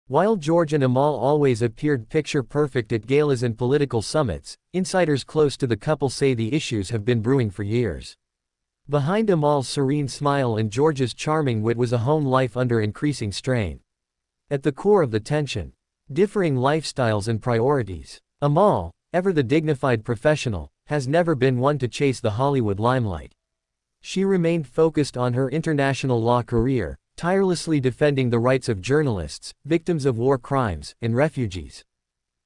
While George and Amal always appeared picture-perfect at galas and political summits, insiders close to the couple say the issues have been brewing for years. Behind Amal's serene smile and George's charming wit was a home life under increasing strain. At the core of the tension, differing lifestyles and priorities. Amal, ever the dignified professional, has never been one to chase the Hollywood limelight. She remained focused on her international law career, tirelessly defending the rights of journalists, victims of war crimes, and refugees.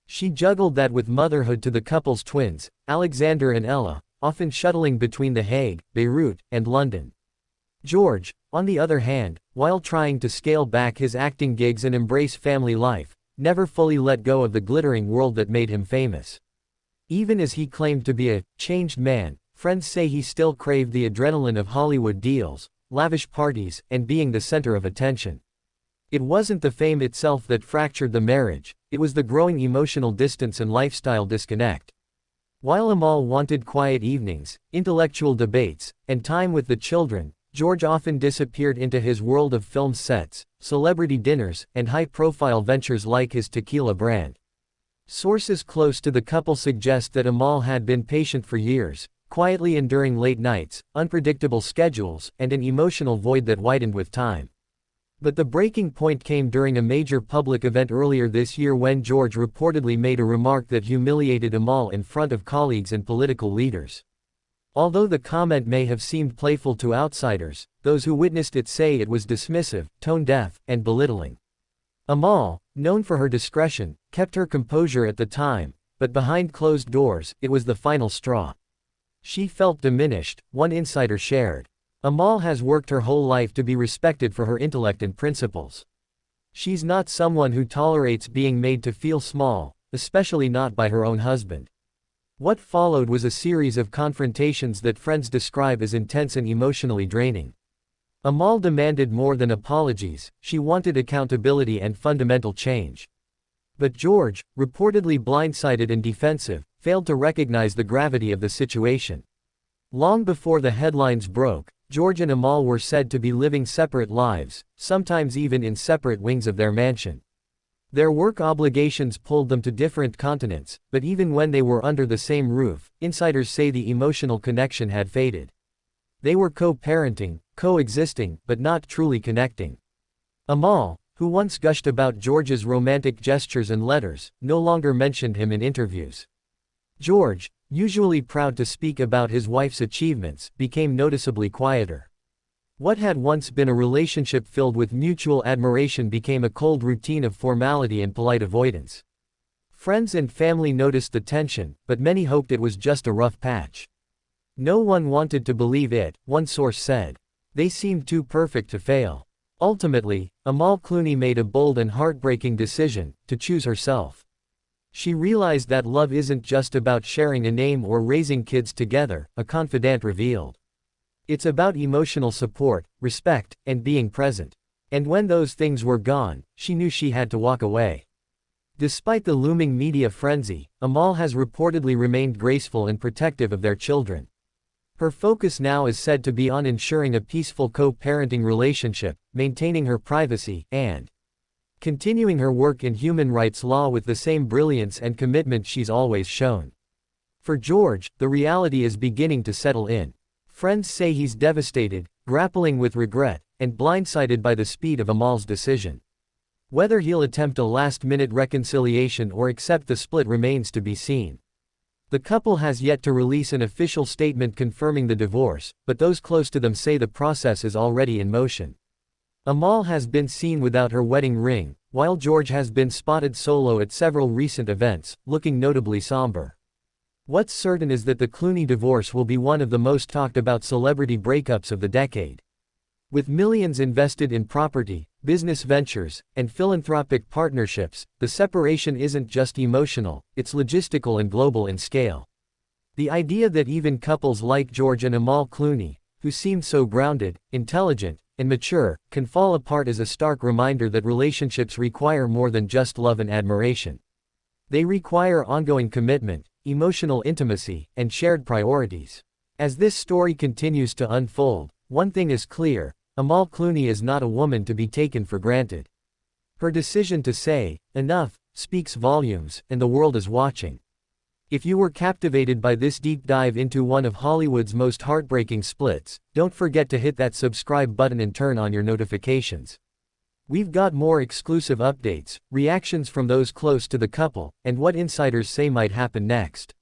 She juggled that with motherhood to the couple's twins, Alexander and Ella, often shuttling between The Hague, Beirut, and London. George, on the other hand, while trying to scale back his acting gigs and embrace family life, never fully let go of the glittering world that made him famous. Even as he claimed to be a changed man, friends say he still craved the adrenaline of Hollywood deals, lavish parties, and being the center of attention. It wasn't the fame itself that fractured the marriage, it was the growing emotional distance and lifestyle disconnect. While Amal wanted quiet evenings, intellectual debates, and time with the children, George often disappeared into his world of film sets, celebrity dinners, and high-profile ventures like his tequila brand. Sources close to the couple suggest that Amal had been patient for years, quietly enduring late nights, unpredictable schedules, and an emotional void that widened with time. But the breaking point came during a major public event earlier this year when George reportedly made a remark that humiliated Amal in front of colleagues and political leaders. Although the comment may have seemed playful to outsiders, those who witnessed it say it was dismissive, tone-deaf, and belittling. Amal, known for her discretion, kept her composure at the time, but behind closed doors, it was the final straw. She felt diminished, one insider shared. Amal has worked her whole life to be respected for her intellect and principles. She's not someone who tolerates being made to feel small, especially not by her own husband. What followed was a series of confrontations that friends describe as intense and emotionally draining. Amal demanded more than apologies, she wanted accountability and fundamental change. But George, reportedly blindsided and defensive, failed to recognize the gravity of the situation. Long before the headlines broke, George and Amal were said to be living separate lives, sometimes even in separate wings of their mansion. Their work obligations pulled them to different continents, but even when they were under the same roof, insiders say the emotional connection had faded. They were co-parenting, coexisting, but not truly connecting. Amal, who once gushed about George's romantic gestures and letters, no longer mentioned him in interviews. George, usually proud to speak about his wife's achievements, became noticeably quieter. What had once been a relationship filled with mutual admiration became a cold routine of formality and polite avoidance. Friends and family noticed the tension, but many hoped it was just a rough patch. No one wanted to believe it, one source said. They seemed too perfect to fail. Ultimately, Amal Clooney made a bold and heartbreaking decision, to choose herself. She realized that love isn't just about sharing a name or raising kids together, a confidant revealed. It's about emotional support, respect, and being present. And when those things were gone, she knew she had to walk away. Despite the looming media frenzy, Amal has reportedly remained graceful and protective of their children. Her focus now is said to be on ensuring a peaceful co-parenting relationship, maintaining her privacy, and continuing her work in human rights law with the same brilliance and commitment she's always shown. For George, the reality is beginning to settle in. Friends say he's devastated, grappling with regret, and blindsided by the speed of Amal's decision. Whether he'll attempt a last-minute reconciliation or accept the split remains to be seen. The couple has yet to release an official statement confirming the divorce, but those close to them say the process is already in motion. Amal has been seen without her wedding ring, while George has been spotted solo at several recent events, looking notably somber. What's certain is that the Clooney divorce will be one of the most talked about celebrity breakups of the decade. With millions invested in property, business ventures, and philanthropic partnerships, the separation isn't just emotional, it's logistical and global in scale. The idea that even couples like George and Amal Clooney, who seemed so grounded, intelligent, and mature, can fall apart is a stark reminder that relationships require more than just love and admiration. They require ongoing commitment, emotional intimacy, and shared priorities. As this story continues to unfold, one thing is clear: Amal Clooney is not a woman to be taken for granted. Her decision to say, "Enough," speaks volumes, and the world is watching. If you were captivated by this deep dive into one of Hollywood's most heartbreaking splits, don't forget to hit that subscribe button and turn on your notifications. We've got more exclusive updates, reactions from those close to the couple, and what insiders say might happen next.